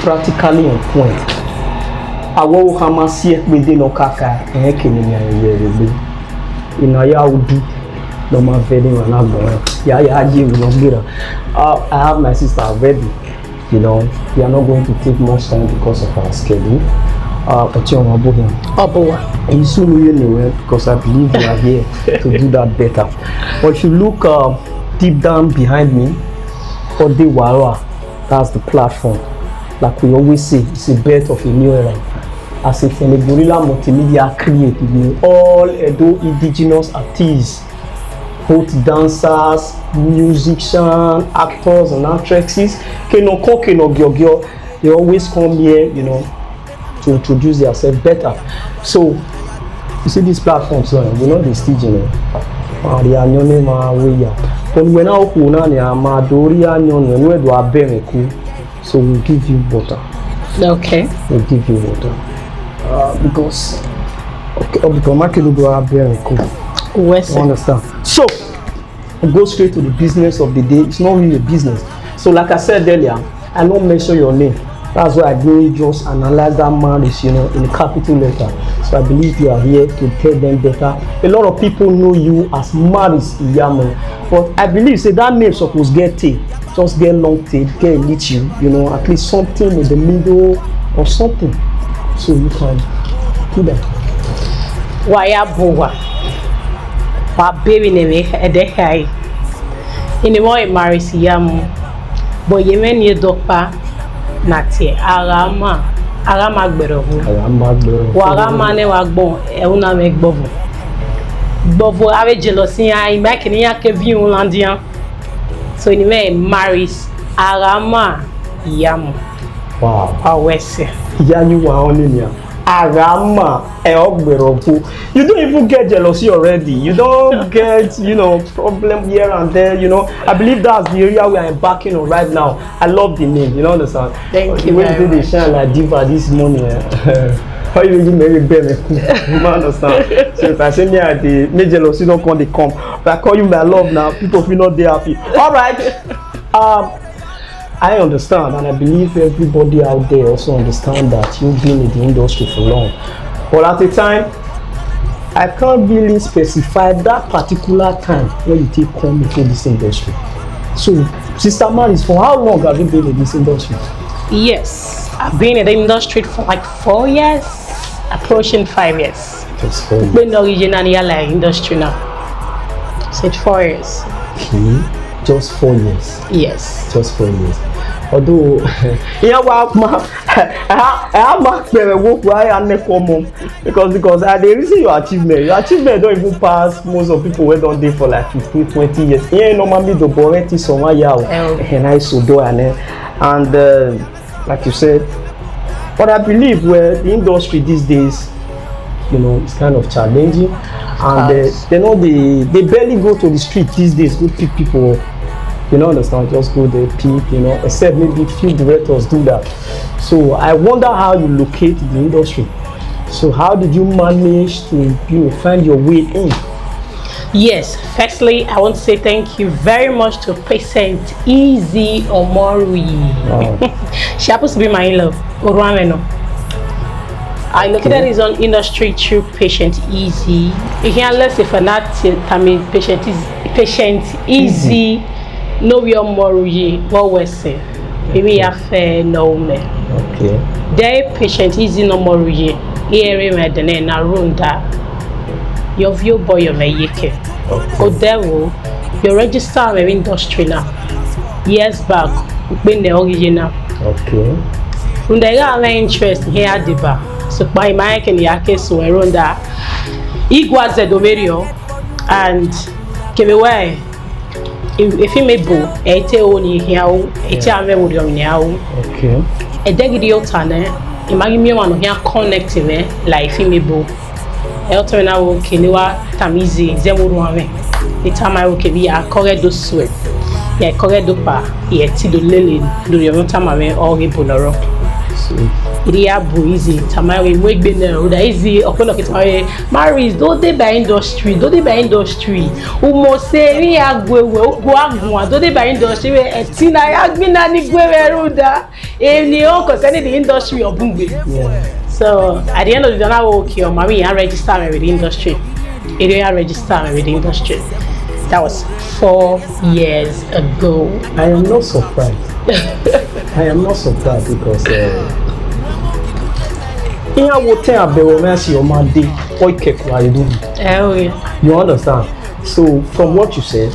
practically on point. Awo hamasie within okaka kini ya yebe. Ina ya udu no ma vedi na go. Ya aji no gira. I have my sister ready. You know, we are not going to take much time because of our schedule. Because I believe you are here to do that better. But if you look deep down behind me, Odewara, that's the platform. Like we always say, it's a birth of a new era. As if in the Gorilla Multimedia created all Edo indigenous artists, both dancers, musicians, actors and actresses, they always come here, you know, to introduce themselves better. So you see these platforms, you know the stage, you know. So we'll give you water. Okay. We'll give you water. Because you understand? So we'll go straight to the business of the day. It's not really a business. So like I said earlier, I don't mention your name. That's why I didn't just analyze that marriage, you know, in a capital letter. So I believe you are here to tell them better. A lot of people know you as Maris Iyamo, but I believe say that name supposed get tail, just get long tail, get elite you know, at least something in the middle or something. So you can do that. Waya bowa, wa baby neme edehai. Inimo Maris Iyamo, but yemen ye dokpa. Nati arama gbẹrọbu warama ne wa gbọn ẹhuna me gbọvọ ave jealousy ai make ni yake vi unlandian so ni me Maris Arama Iyamo. Wow, awese yanyu wa oninia Arama gbẹrọbu. You don't even get jealousy already. You don't get, you know, problem here and there, you know. I believe that's the area we are embarking on right now. I love the name, you know, understand? Thank you. When did they shine like diva this morning? How you really marry Ben? You understand? So if I say me at the make jealousy don't come, they come. But I call you my love now, people feel not there happy. All right. I understand, and I believe everybody out there also understand that you've been in the industry for long. But at the time, I can't really specify that particular time when you take come into this industry. So, Sister Maris, for how long have you been in this industry? Yes, I've been in the industry for like 4 years, approaching 5 years. Just 4 years. Been originally like industry now. So it's 4 years. Okay, just 4 years. Yes. Just 4 years. Although, yeah, well, I have my work why I never come home because I didn't see your achievement. Your achievement don't even pass most of people who don't there for like 15, 20 years. Yeah, normally the boring is somewhere and I so do and like you said, but I believe where the industry these days, you know, it's kind of challenging, and they know they barely go to the street these days. Go pick people up. You know, understand? Just go there, pick, you know, except maybe few directors do that. So I wonder how you locate the industry. So how did you manage to, you know, find your way in? Yes, firstly, I want to say thank you very much to Patient Easy Omori. Wow. She happens to be my in-law, Oruameno. I located his own industry through Patient Easy. You can let's say for that time, Patient Easy. No, we are more what we say. Maybe I fair no me. Okay. They Patient Easy no more here. Here me the name na runda. Your view boy your yeke. Go there your register my industry now. Years back, been the original. Okay. Runda got my interest here at the bar. So by my can yake so runda. Igwa Zedomerio and give away. If you may go, only here, would you now? Okay. A degidio tane, imagine me one here connecting like if you may go. Elton will Kiliwa Tamizi, Zemuruame. The time I will be a corredo sweat. Yeah, corredo pa, yet to the lily, do your time away all the Bonoro. Iria Easy, Tamari, wake been there, easy, open up it. Maris, don't they by industry, don't they by industry? Umo say, we are go, don't they by industry? And Tina, I have been any Gueruda, and the uncle sending the industry of Bumbi. So at the end of the day, I will okay, Mami, I register with the industry. Area register with the industry. That was 4 years ago. I am not surprised. I am not surprised because in our time, there was your man day. You understand? So from what you said,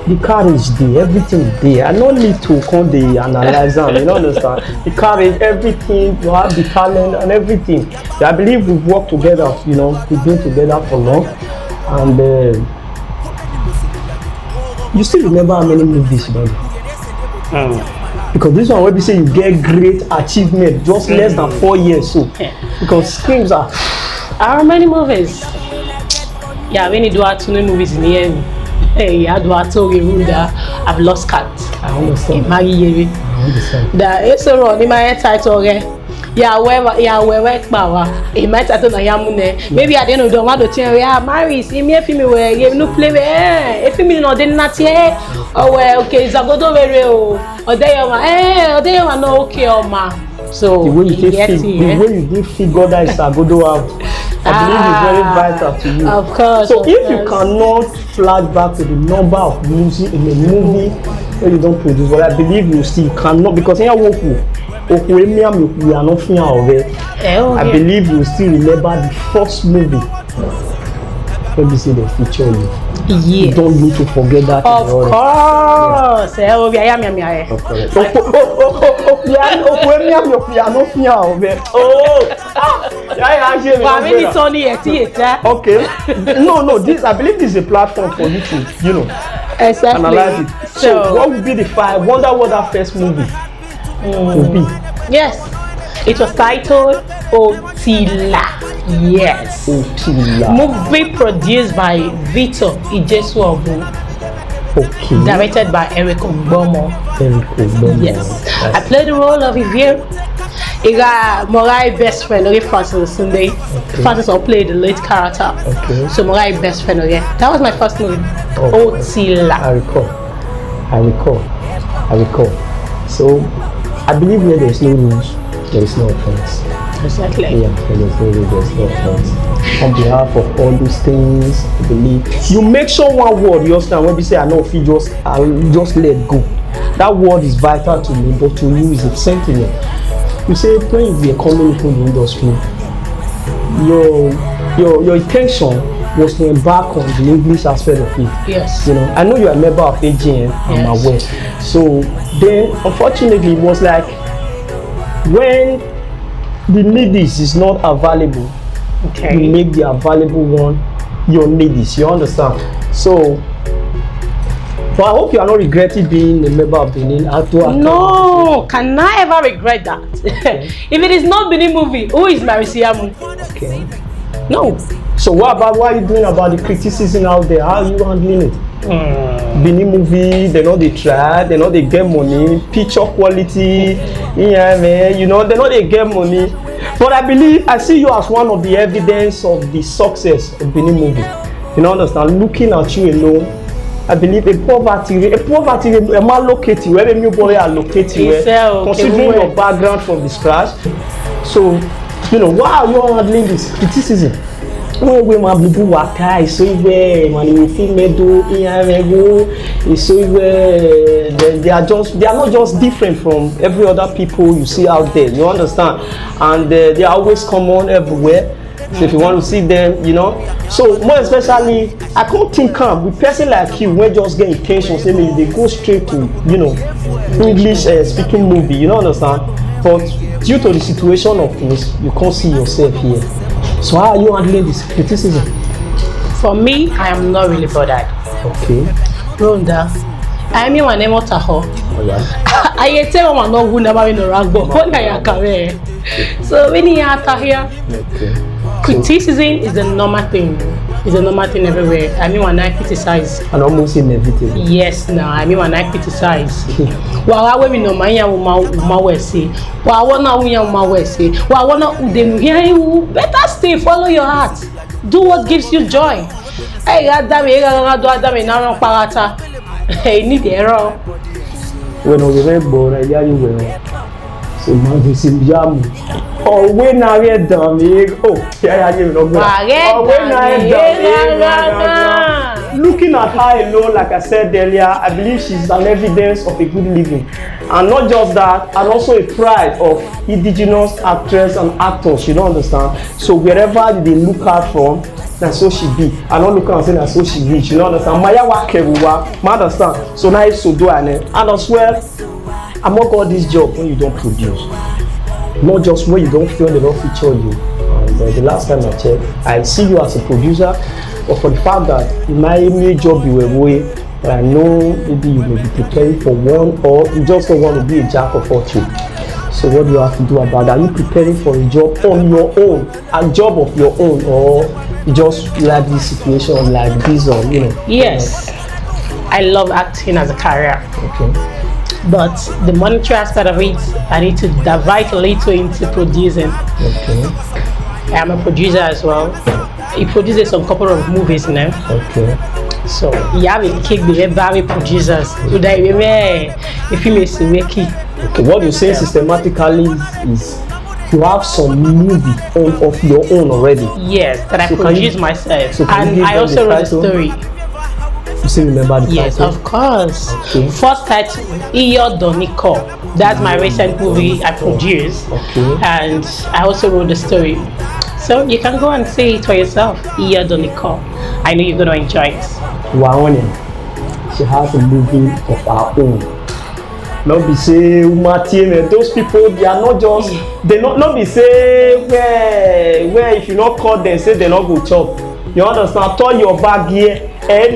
the courage there, everything there. I don't need to come there analyze them. You understand? The courage, everything. You have the talent and everything. I believe we've worked together. You know, we've been together for long, and you still remember how many movies you done? Because this one, when we say you get great achievement, just less than 4 years. So, because screams are. How many movies? Yeah, when you do two movies in the end. Hey, I do a story Ruda. I've lost cat. I understand. I understand. That is a run in my title again. Yeah, where power. In my title, I am maybe I didn't know what to tell you. Yeah, Maris, in me if you were you no play if you know didn't not here. Oh well, okay, it's a good over or they are no okay or ma. So the way you did figure that is a good out. I believe it's very vital to you. Of course. So if you cannot flag back to the number of music in a movie when you don't produce, but I believe you still cannot, because in your we are not fear of it. I believe you still remember the first movie when we see the feature you. Yes. You don't need to forget that. Of course. Okay. No. This I believe this is a platform for you to, you know, analyze it. So what would be the I wonder what that first movie would be. Yes. It was titled Otila. Yes. Otila. Movie produced by Victor Ijesuobu. Okay. Directed by Eric Ogbomo. Yes. That's I played the role of Ivir. Morai best friend, Francis Sunday. Francis played the lead character. Okay. So Morai best friend, that was my first movie. Otila. I recall. So I believe where there's no rules, there is no offense. Exactly. Yeah, there's no offense. On behalf of all these things, I believe you make sure one word you understand when we say I know if you I'll just let go. That word is vital to me, but to you is the same thing. You say when you are coming into the industry, your intention was to embark on the English aspect of it. Yes. You know, I know you are a member of AGN, I'm aware. So then unfortunately it was like when the needies is not available, you make the available one your needies, you understand? So but I hope you are not regretting being a member of Benin. No, can I ever regret that? If it is not Benin movie, who is Marisiamu? Okay. No. So what are you doing about the criticism out there? How are you handling it? Benin movie, they know they try, they know they get money, picture quality, yeah man, you know, they know they get money. But I believe, I see you as one of the evidence of the success of Benin movie. You know, understand? Looking at you alone, I believe a poverty, a man located where the new boy are located, considering your background from the scratch. So, you know, why are you handling this criticism? We my bubu waka is so where man you feel me do is so where they are not just different from every other people you see out there, you understand? And they are always common everywhere. So if you want to see them, you know. So more especially, I can't think with person like you when just get intention, say maybe they go straight to, you know, English speaking movie, you know, understand? But due to the situation of things, you can't see yourself here. So how are you handling this criticism? For me, I am not really bothered. Okay. Ronda, I mean my name is Taho. Oh yeah. I tell my no who never in a rag, but what I can. So when you are here, Okay. criticism is a normal thing. It's a normal thing everywhere. I mean, when I criticize. And almost inevitable. Yes, now I mean when I criticize. Well, I no my we say. Well, I wanna we say. Well, I wanna udenu hear you. Better stay, follow your heart. Do what gives you joy. Hey, Adam, now parata. Hey, need the error. When I was very bored, I you well. So man, you see jam. Oh, when I get done, oh, yeah, I give no good. Oh, when I get done, looking at her alone, like I said earlier, I believe she's an evidence of a good living, and not just that, and also a pride of indigenous actors and actors. You don't understand? So wherever they look out from, that's so she be. I don't look and say that's so she reach. You know understand? Maya wa keruwa, understand? So now it's so do and as well. Among all this job when you don't produce, not just when you don't feel they don't feature you. And the last time I checked, I see you as a producer, but for the fact that in my main job you were away, but I know maybe you may be preparing for one, or you just don't want to be a jack of all trades. So what do you have to do about that? Are you preparing for a job on your own, a job of your own, or you just like this situation like this, or you know? Yes, I love acting as a career. Okay. But the monetary aspect of it, I need to divide a little into producing. Okay. I am a producer as well. He produces some couple of movies now. Okay. So you have a cake with very producers. Today if you may see wiki. Okay. What you say systematically is you have some movie of your own already. Yes, that I produce myself. So and I also wrote a story. You still remember the yes, title? Of course. Okay. First title, Iyo Doniko. That's my recent movie I produced. Okay. And I also wrote the story. So you can go and see it for yourself. Iyo Doniko. I know you're going to enjoy it. Wow, she has a movie of her own. Not be say those people, they are not just they not be say where if you not call them say they not go chop. You understand? Turn your bag here. Where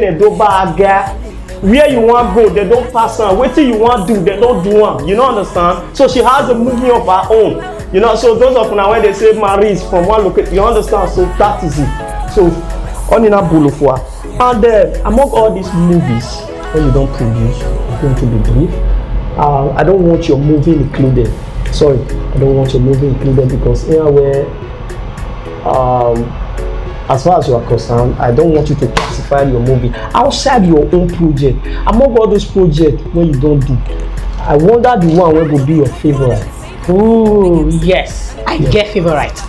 you want go, they don't pass on. What you want do, they don't do one. You don't understand? So she has a movie of her own. You know, so those of now when they say Marie from one location, you understand? So that is it. So on in a bulufwa. And among all these movies, when you don't produce, I'm going to be brief. I don't want your movie included. Sorry, I don't want your movie included because anywhere. As far as you are concerned, I don't want you to classify your movie outside your own project. Among all those projects when you don't do, I wonder the one where will be your favorite. Oh yes, I get favorite.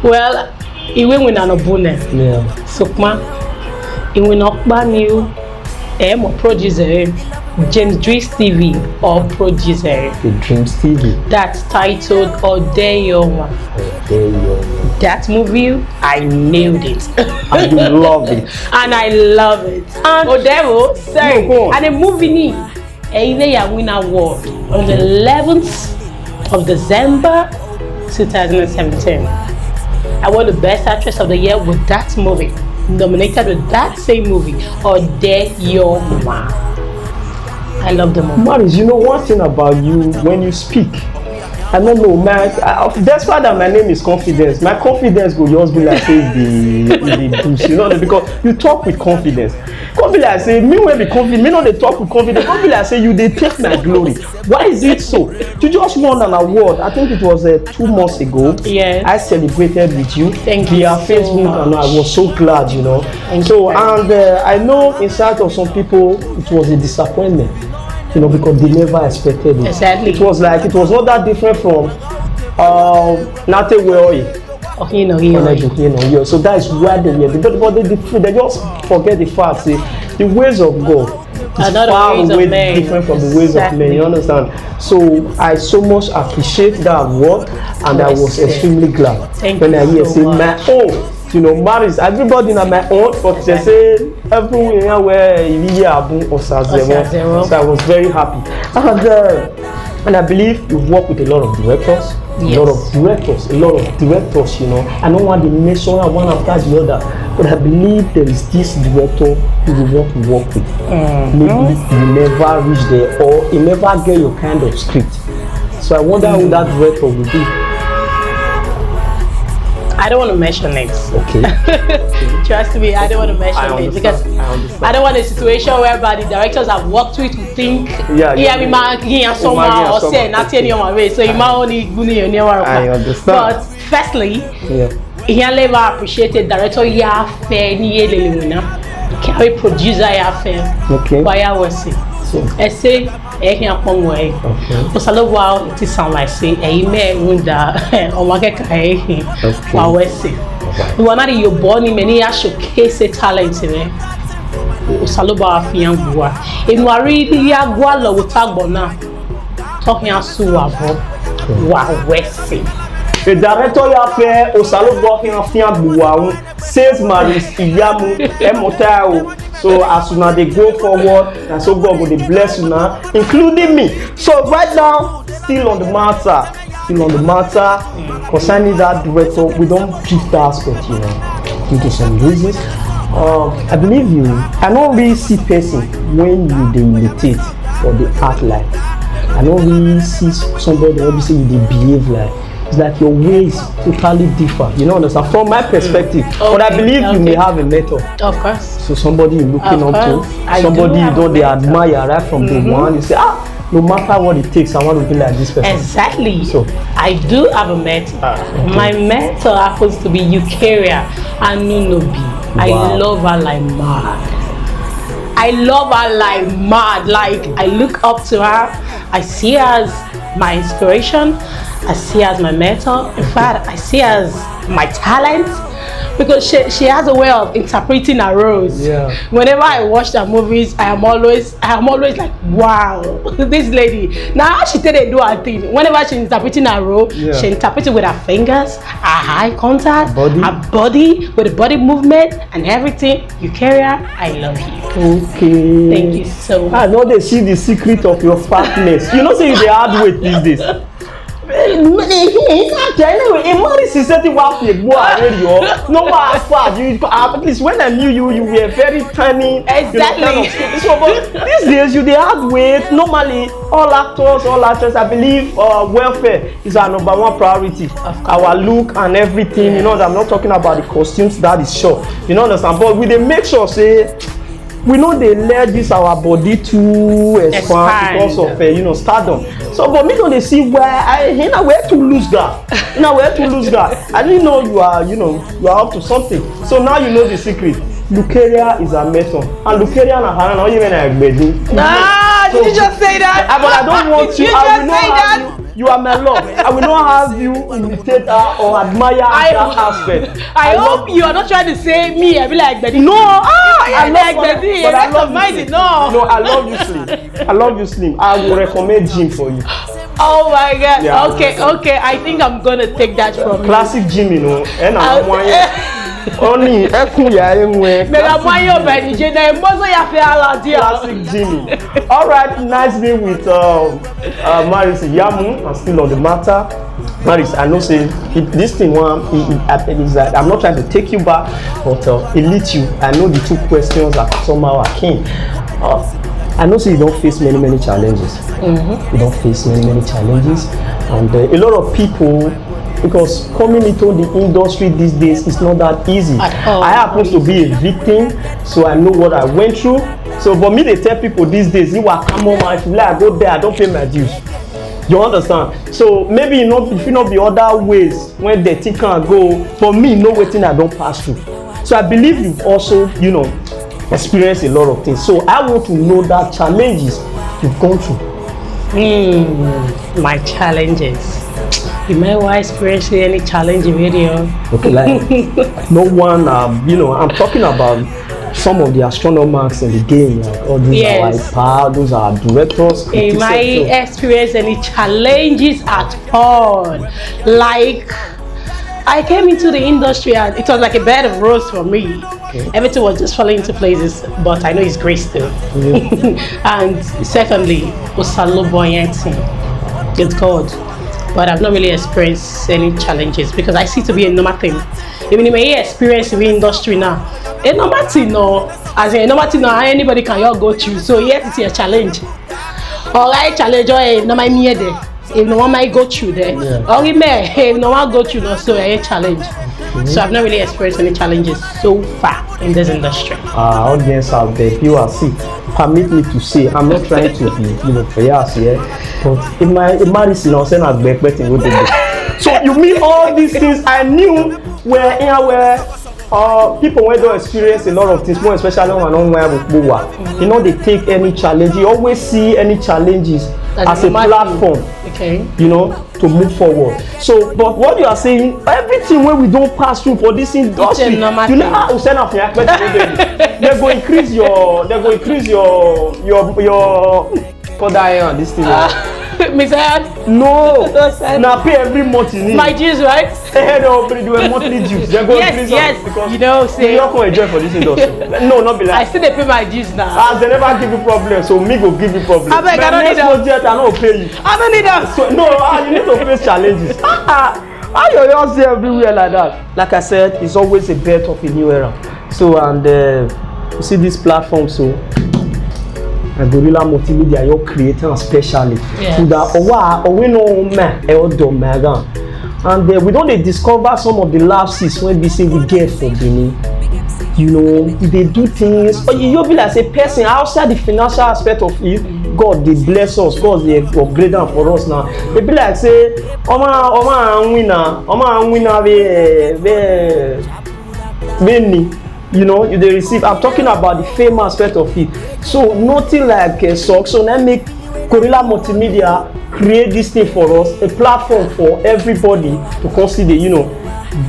Well, even when I'm a bonnet, Sukma, even not ban you, or producer, James Dreams TV or producer. The Dreams TV. That's titled Odeyoma. That movie, I nailed it. And you love it. And I love it. And Odewo, sorry. And the movie win award on the 11th of December 2017. I won the Best Actress of the Year with that movie. Nominated with that same movie, Odeyoma. I love the movie. Maris, you know one thing about you when you speak. I don't know, man. That's why that my name is Confidence. My confidence will just be like say the boost, you know, because you talk with confidence. Confidence, I say, me will be confident. Me not they talk with confidence. Confidence, I say, you they take my glory. Why is it so? You just won an award. I think it was 2 months ago. Yes. I celebrated with you. Thank you. Via Facebook, much. and I was so glad, you know. I know inside of some people it was a disappointment. You know, because they never expected it. Exactly. It was not that different from Nate Weoi. So that is why they just forget the fact. See, the ways of God is far away different from the ways of men. You understand? So I so much appreciate that word, and I was extremely glad when I hear say my own. You know, marriage, everybody in my own, but they say everywhere where you or so I was very happy. And I believe you work with a lot of directors, a lot of directors, you know. I don't want to mention one after the other, but I believe there is this director who you want to work with. Maybe you never reach there, or you never get your kind of script. So I wonder who that director will be. I don't want to mention names. Okay. Trust me, I don't want to mention names because I don't want a situation whereby the directors I've worked with will think, somehow or say nothing in your way. So you might only go near your I understand. But firstly, he never appreciated director ya fair ni yeleluna. Carry producer ya fair. Okay. Why I was say. I say here upon way. Because a little while it sound like say a man wunda or market while we say. You are not your born many showcase talent in Saloba Fian Gua. In Wari ya Guala with Tagbona talking as Suavo while we say. The director ya fait au salon Bokin Fian Bouaou, says Maris Iyamu, Emotao. So as soon as they go forward, and so God will bless you now, including me. So right now, still on the matter concerning that director, we don't treat that aspect, due to some reasons. I believe you. I don't really see person when you imitate or they act like. I don't really see somebody who say they behave like. It's like your ways totally differ. You know, understand? From my perspective, but I believe you may have a mentor. Of course. So somebody you're looking up to, somebody you don't they admire right from the one. You say, no matter what it takes, I want to be like this person. Exactly. So I do have a mentor. My mentor happens to be Eukarya Anunobi. Wow. I love her like mad. Like I look up to her. I see her as my inspiration. I see her as my mentor. In fact, I see her as my talent because she has a way of interpreting her roles. Yeah. Whenever I watch her movies, I am always like, wow, this lady. Now how she tell they do her thing. Whenever she's interpreting her role, she interprets it with her fingers, her eye contact, her body, with the body movement and everything. Eukarya, I love you. Okay. Thank you so much. I know they see the secret of your fatness. You know, say you dey hard weight these days. Anyway, a man is setting up a boy radio. No matter far, you at least when I knew you, you were very tiny. Exactly. So, but these days you dey hard weight. Normally, all actors, I believe, welfare is our number one priority. Our look and everything. You know, I'm not talking about the costumes. That is sure. You know, understand? But we dey make sure say. We know they let this our body to expand because of stardom. So, but me don't they see where to lose that. I didn't know you are up to something. So now you know the secret. Eukarya is a method, and Eukarya and Hana not even a baby. Did you just say that? But I don't want you. I will not have you. You are my love. I will not have you imitate her or admire that aspect. I hope you are not trying to say me. I be like Betty. No. I love Betty. But I love you. No, I love you, Slim. I will recommend gym for you. Oh my God. Yeah, okay. I think I'm gonna take that from you. Classic gym, and I'm only classic Jimmy. All right, nice being with Maris Iyamu. I'm still on the matter. Maris, I know say this thing is that I'm not trying to take you back, but it leads you. I know the two questions that somehow are keen. I know say you don't face many challenges. You don't face many challenges, and a lot of people. Because coming into the industry these days is not that easy. I happen to be a victim, so I know what I went through. So, but me, they tell people these days, you are come on, if I go there, I don't pay my dues. You understand? So maybe if you know the other ways when the thing can go. For me, no waiting I don't pass through. So I believe you've also, experienced a lot of things. So I want to know that challenges you've gone through. My challenges. You may well experience any challenge in video. Okay, like no one, I'm talking about some of the astronomers in the game, like all these are like those are directors. You might experience any challenges at all. Like, I came into the industry and it was like a bed of roses for me. Okay. Everything was just falling into places, but I know His grace still. And secondly, Osalo Boyantin. It's God. But I've not really experienced any challenges because I see it to be a normal thing. Even if I experience in the industry now, a normal thing, anybody can all go through. So yes, it's a challenge. Or I challenge or a normal me there. if no one might go through there, or if no one go through no so a challenge. So I've not really experienced any challenges so far in this industry. Audience out there, you are see. Permit me to say, I'm not trying to be, biased here, but in my marriage, I'm saying I'm expecting what they do. So you mean all these things I knew were here where people when don't experience a lot of things, more especially when I'm with you know, they take any challenge. You always see any challenges as a platform, you know, to move forward. So, but what you are saying, everything when we don't pass through for this industry, you know, they're going to increase your, for that this thing. No, now pay every month you need. My dues, right? They do a monthly dues. They're going to increase because you know, say you're not going to enjoy for this industry. No, not be like. I still they pay my dues now. As they never give you problem, so me go give you problem. I beg, I don't need that. I don't pay you. I don't need that. So no, you need to face challenges. How you just say everywhere like that? Like I said, it's always a birth of a new era. So and you see this platform, so. And Gorilla Multimedia, you're creating especially to that we know and we don't discover some of the lapses when we say we get from Benin. You know, they do things, or you'll be like a person outside the financial aspect of it. God, they bless us, God, they upgrade them for us now. They be like, say, you know, they receive. I'm talking about the fame aspect of it. So nothing like a sock. So let me Gorilla Multimedia create this thing for us, a platform for everybody to consider, you know,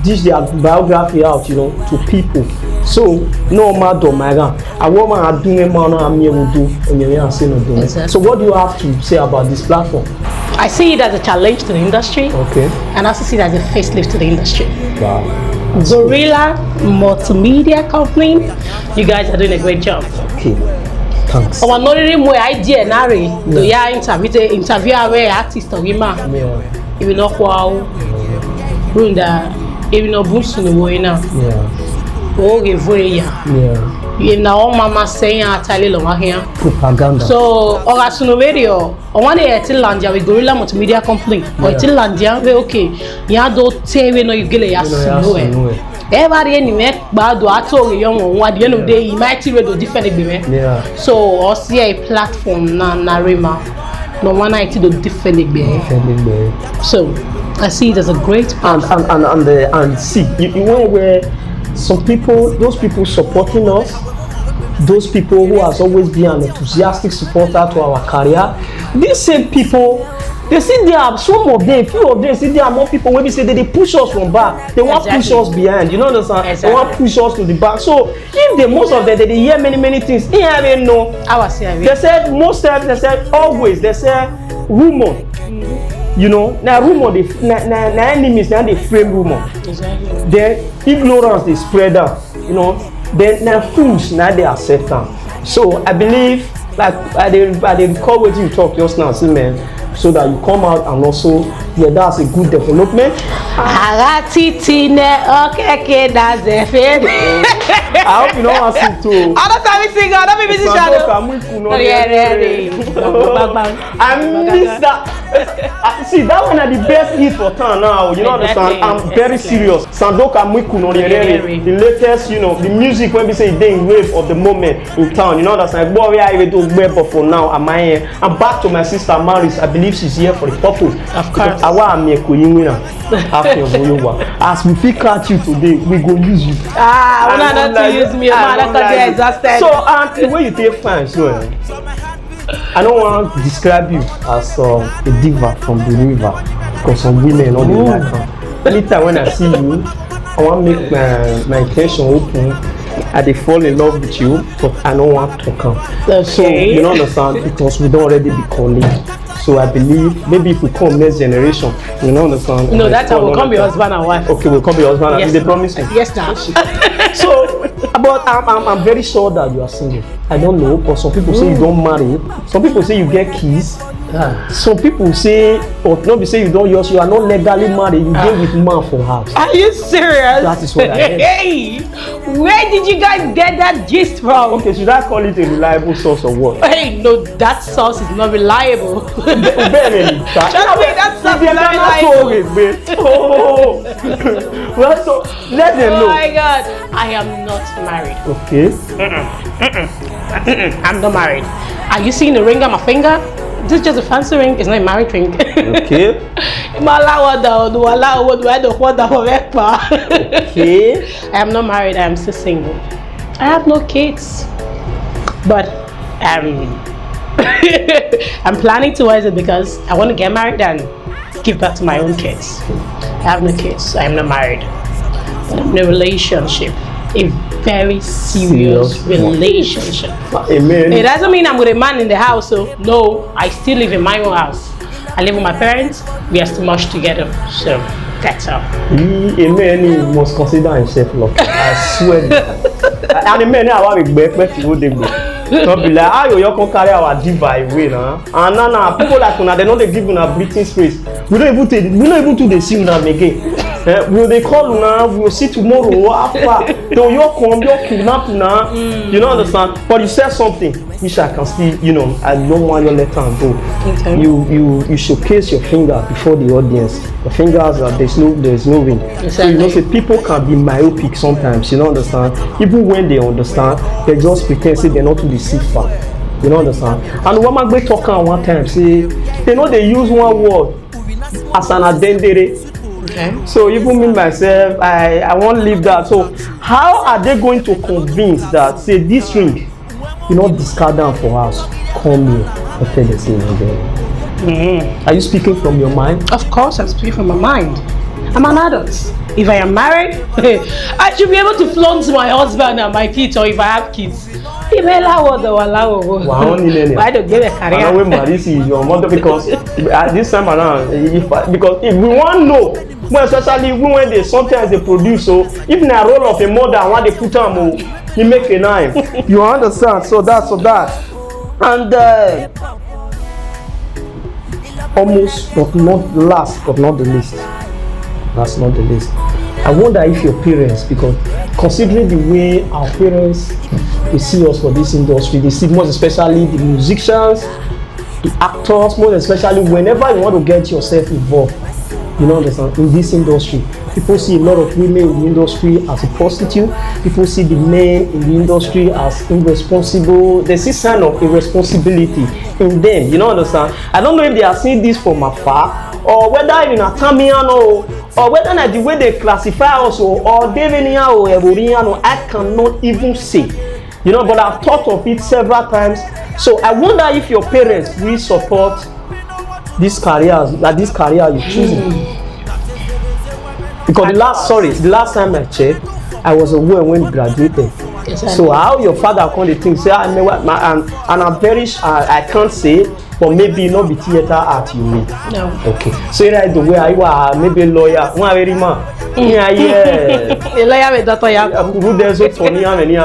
dish their biography out, you know, to people. So no matter my God, I want to do man I'm here will do and you say no do. So what do you have to say about this platform? I see it as a challenge to the industry. Okay. And I also see it as a facelift to the industry. Wow. Gorilla Multimedia Company, you guys are doing a great job. Okay, thanks. Our knowledge more idea nari do ya interview our artist or women. Even no wow, Runda, even no boost in the way now. Yeah. Oh, give way ya. Yeah. You know, mama saying I tell you long here. Propaganda. So, or as no radio, or one day at Landia with Gorilla Multimedia Company, or till Landia, we okay. Ya don't say we know you get a nowhere. Everybody anyway, but do I told you young one, the end of the day, you might read different. Yeah. So, or see a platform na Narima, no one night to different. So, I see it as a great platform. And see, you know where some people, those people supporting us, those people who has always been an enthusiastic supporter to our career, these same people, they see there are some of them, few of them see there are more people when we say they push us from back, they want to push us behind, you know what I'm saying? They want to push us to the back. So if the most of them they hear many things, they even know. They said most times, they said always, they say rumor. You know, now rumor, na enemies, now they frame rumor. Exactly. Then ignorance they spread out. You know, then now fools now they accept them. So I believe, like I didn't recall what you talk just now, see man, so that you come out and also that's a good development. I hope you know what I sing too. I don't have sing, I don't be musician. I miss that. See, that one are the best hit for town now. You know understand? I'm very serious. Sandoka Mwiku no the latest, you know, the music when we say they in wave of the moment in town. You know understand? Boy, we are even to web, but for now, I'm here. I'm back to my sister Maris. I believe she's here for the purpose. Of course. As we feel catch you today, we go use you. We're not to use me. So, the way you take fine, so I don't want to describe you as a diva from the river because some women all the like. Anytime when I see you, I want to make my intention open. I dey fall in love with you, but I don't want to come. Okay. So you don't understand because we don't already be colleagues. So I believe maybe if we come next generation, you know understand. No, that's how we'll come be husband and wife. Okay, we'll come be husband. Yes, and they promise me. Yes, now. So, but I'm very sure that you are single. I don't know, but some people say you don't marry. Some people say you get keys. Some people say, or not be say you don't use, you are not legally married, you get with man for house. Are you serious? That is what I heard. Hey, where did you guys get that gist from? Okay, should I call it a reliable source or what? Hey, no, that source is not reliable. Barely. That source is not reliable. Oh, well, so let them Oh know. my God, I am not married. Okay. I'm not married. Are you seeing the ring on my finger? This is just a fancy ring. It's not a married ring. Okay. Okay. I am not married. I am still single. I have no kids, but I'm planning towards it because I want to get married and give back to my own kids. I have no kids. I am not married, but I'm in a relationship. A very serious relationship. Amen. It doesn't mean I'm with a man in the house, so no, I still live in my own house. I live with my parents, we are still much together, so that's all. A man must consider himself lucky. I swear. And the men are regret to them. Don't be like, how you can carry our diva away now? And now people like una, they know they give una breathing space. We don't even to see una again. Will they call una? We will see tomorrow after. So you come, you kidnap una. You don't understand? But you said something which I can still, you know, I don't want your letter and go. Okay. You showcase your finger before the audience. The fingers there's no ring. Exactly. So you know, say people can be myopic sometimes. You don't understand? Even when they understand, they just pretend say they're not to deceive far. You don't understand? And one man go talk one time say they know they use one word as an identity. Okay. So even me myself, I won't leave that. So how are they going to convince that say this ring, you know, discard them for us? Come here, after the same again. Are you speaking from your mind? Of course, I'm speaking from my mind. I'm an adult. If I am married, I should be able to flaunt my husband and my kids, or if I have kids. Why don't give a career? I know when Marisi is your mother because at this time around, because if we want to know, well, especially when they sometimes they produce, so if in a role of a mother and when they put on, you make a nine. You understand? So that's for that. And almost, but not last, but not the least. That's not the least. I wonder if your parents, because considering the way our parents they see us for this industry, they see most especially the musicians, the actors, most especially whenever you want to get yourself involved, you know, in this industry, people see a lot of women in the industry as a prostitute. People see the men in the industry as irresponsible. They see sign of irresponsibility in them. You know, understand? I don't know if they are seeing this from afar, or whether in a Tamiano, or whether not the way they classify us, or Devenia or Eboriano, I cannot even say. You know, but I've thought of it several times. So I wonder if your parents will support this career, like this career you're choosing. Because the last time I checked, I was aware when graduated. Exactly. So how your father come the thing say and I'm very I can't say, but maybe not be theater art you need. No. Okay. So right the way I was maybe a lawyer, one very man. Yeah. A lawyer with that who there's a funny and any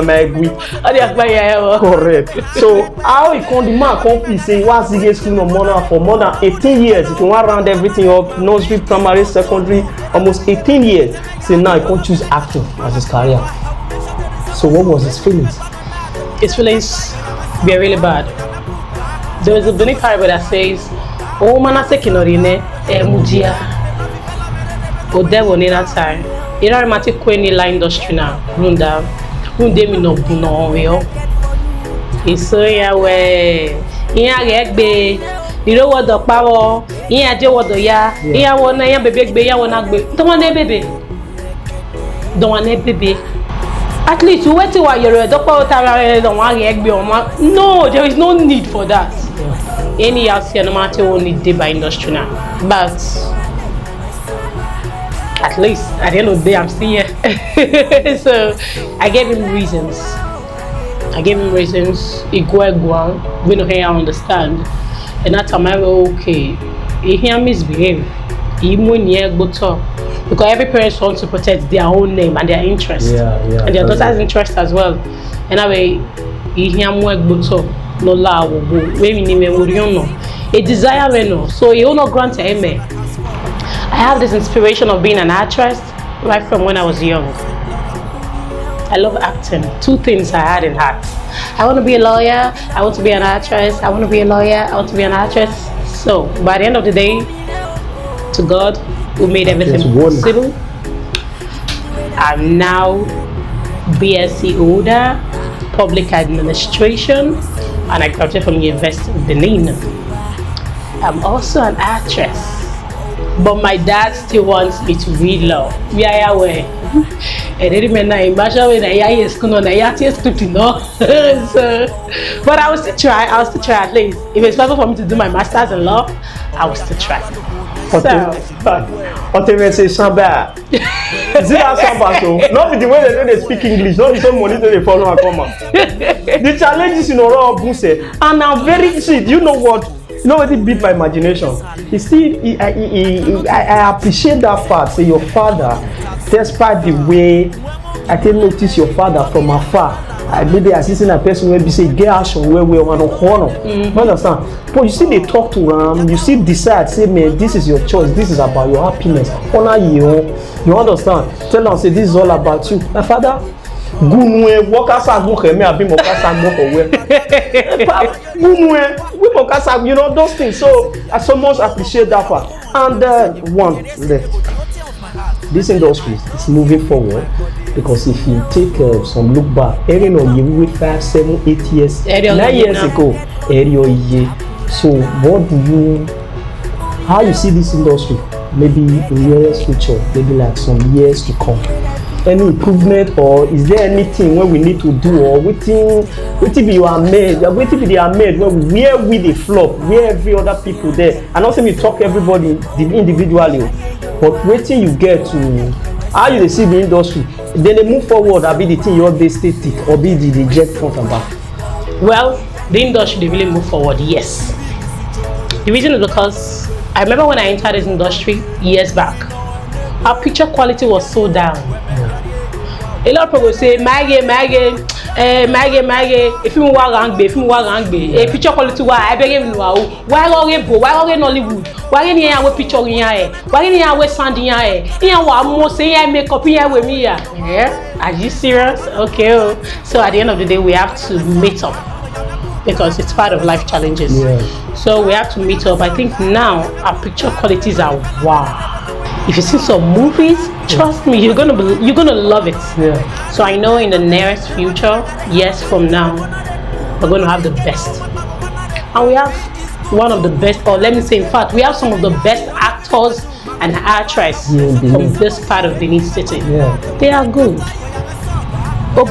correct. So how he come the man come say what's the school for more than 18 years. If you want round everything up, nursery, primary, secondary, almost 18 years. So now he can't choose acting as his career. So what was his feelings? His feelings were really bad. There was a Benin parable that says, "Oh man, I say kinorine mujia." Oh, there was that time. You know, I'm take any line industry now. Runda, runde mi no buno weo. Iso ya we. Iya gegbe. You know what the power? Iya je what the ya. Iya wona ya bebe gbe ya wona gbe. Don't want bebe. Don't want bebe. At least you wait till you're a doctor. No, there is no need for that. Any else no matter only day by industry now. But at least at the end of the day, I'm still here. So I gave him reasons. He go. We know here I understand. And that time I was okay. He hear misbehave. He go talk. Because every parent wants to protect their own name and their interest. And their daughter's interest as well. Anyway, he hear more go talk. No la wo. We a desire menu. So you will not grant me. I have this inspiration of being an actress right from when I was young. I love acting. Two things I had in heart. I want to be a lawyer. I want to be an actress. I want to be a lawyer. I want to be an actress. So by the end of the day, to God, who made everything possible, I'm now BSc holder, public administration, and I graduated from University of Benin. I'm also an actress, but my dad still wants me to read law. So, but I will still try. At least. If it's possible for me to do my master's in law, I will still try. Say Samba. See that Samba so? Not with the way they speak English, not with some money they follow and come out. The challenges in Oro Buse, and I'm very see. You know what? You know what? It beat my imagination. You see, I appreciate that fact. Say your father, despite the way I can notice your father from afar. I maybe assisting a person where be say get action where we want to honor. You understand? But you see they talk to them, you see decide, say man, this is your choice, this is about your happiness. Honor you. You understand? Tell them say this is all about you. My father, Gunwe, you know those things. So I so much appreciate that part. And one left. This industry is moving forward because if you take some look back, you know, you wait 5, 7, 8 years, 9 years ago, so how you see this industry? Maybe in the nearest future, maybe like some years to come. Any improvement, or is there anything where we need to do, or waiting be you are made, waiting be they are made where we the flop, where every other people there, and also we talk everybody individually, but waiting you get to how you see the industry, then they move forward, or be the thing you always static, or be the jet front and back. Well, the industry they really move forward, yes. The reason is because I remember when I entered this industry years back, our picture quality was so down. A lot of people say, if you want a picture quality, I beg you, why Nollywood? Why any other picture in here? Why any other sound in here? Here, what more say makeup here with me? Yeah, are you serious? Okay, so at the end of the day, we have to meet up because it's part of life challenges. Yeah. So we have to meet up. I think now our picture qualities are wow. If you see some movies, trust me, you're gonna love it. Yeah. So I know in the nearest future, yes, from now, we're gonna have the best, and we have one of the best, or let me say, in fact, we have some of the best actors and actresses from this part of Benin City. Yeah. They are good. No,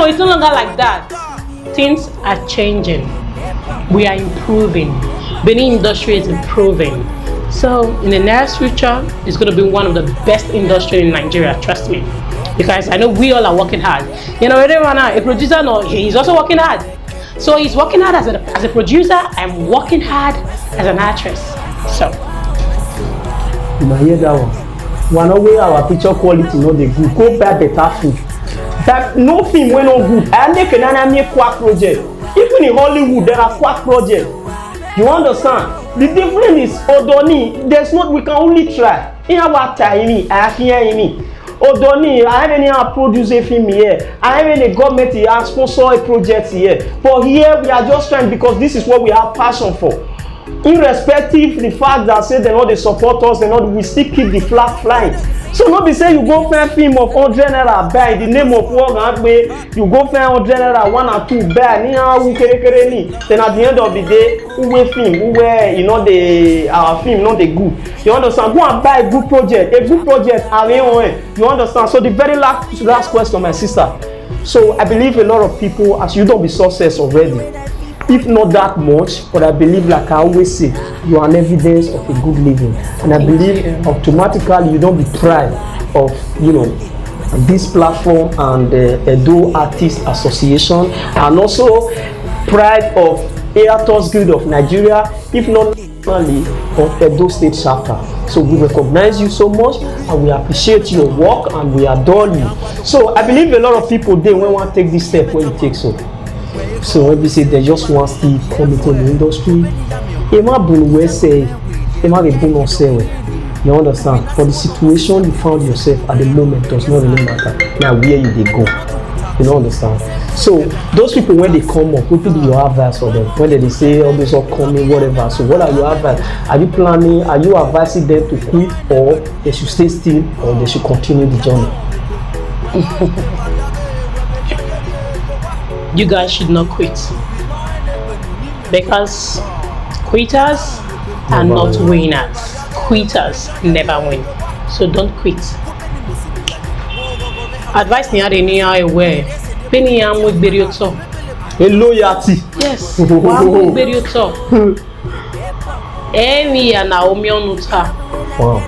it's no longer like that. Things are changing. We are improving. Benin industry is improving. So in the nearest future, it's going to be one of the best industry in Nigeria. Trust me, because I know we all are working hard. You know, a producer, no, he's also working hard. So he's working hard as a producer. I'm working hard as an actress. So you might hear that one. One way our picture quality not the good. Go buy better food. That no film when no good. I make a quack project. Even in Hollywood, there are quack projects. You understand? The difference is Odoni. There's not. We can only try. In our time, I hear me. Odoni, I have any produce a film here. I have any government here sponsor a project here. But here we are just trying because this is what we have passion for. Irrespective the fact that say they know they support us, they know we still keep the flag flying. So not be say you go find film of 100 naira buy the name of work and you go find 100 naira 1 or 2 buy then at the end of the day who will film who where you know the our film not the good. You understand? Go and buy a good project. A good project you understand? So the very last question, my sister. So I believe a lot of people, as you don't be success already. If not that much, but I believe, like I always say, you are an evidence of a good living, and I believe automatically you don't be proud of this platform and Edo Artists Association, and also pride of Airtos Guild of Nigeria. If not personally of Edo State chapter. So we recognize you so much and we appreciate your work and we adore you. So I believe a lot of people they want to take this step when you take so. So when we say they just want to come into the industry, it might be we say, it might be bon say. You understand? For the situation you found yourself at the moment does not really matter. Now where you they go. You don't understand? So those people when they come up, what do your advice for them? When they say all this upcoming, whatever. So what are your advice? Are you planning, are you advising them to quit or they should stay still or they should continue the journey? You guys should not quit. Because quitters are not winners. Quitters never win. So don't quit. Advice ni ade ni aware. Peni ya mu gberi oto. A loyalty. Yes. Wa mu gberi oto. Emi ya na omi onu ta. Wow.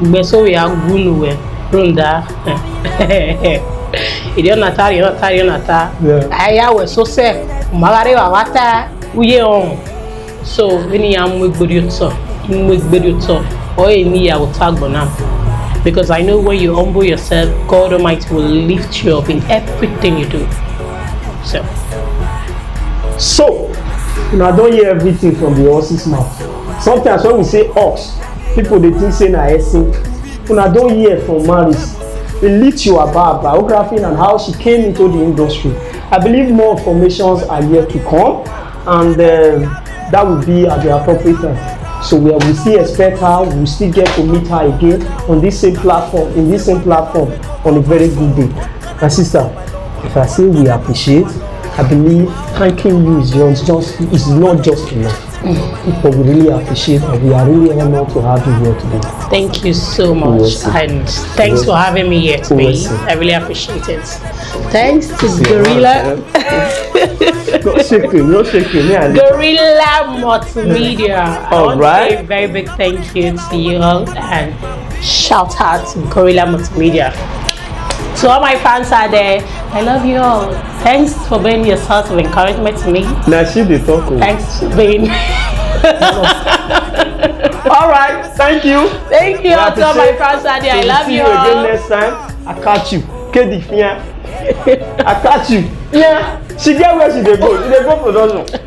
Gbeso we agunu we. Runda. Idi ona tari ona ta. Aya we so se. Magare wa wata uye on. So peni ya mu gberi oto. Mu gberi oto. O emi ya utagbona. Because I know when you humble yourself, God Almighty will lift you up in everything you do. So, I don't hear everything from the horse's mouth. Sometimes when we say ox, people they think say na essence. I don't hear from Maris. They lift you about biography and how she came into the industry. I believe more informations are yet to come, and that will be at the appropriate time. So we still expect her, we still get to meet her again on this same platform, on a very good day. My sister, if I say we appreciate, I believe thanking you is not just enough. But we really appreciate and we are really honored to have you here today. Thank you so much, and thanks for having me here today. I really appreciate it. Thanks to Gorilla. Not shaking. Gorilla Multimedia. All right. A very big thank you to you all, and shout out to Gorilla Multimedia. To all my fans out there, I love you all. Thanks for being your source of encouragement to me. Now she dey talk. Thanks for being. All right, thank you. Thank you all to all my fans out there. I love you all. See you again next time. I catch you. Kedi Fian. I catch you. Yeah. She get where she dey go. She dey go production.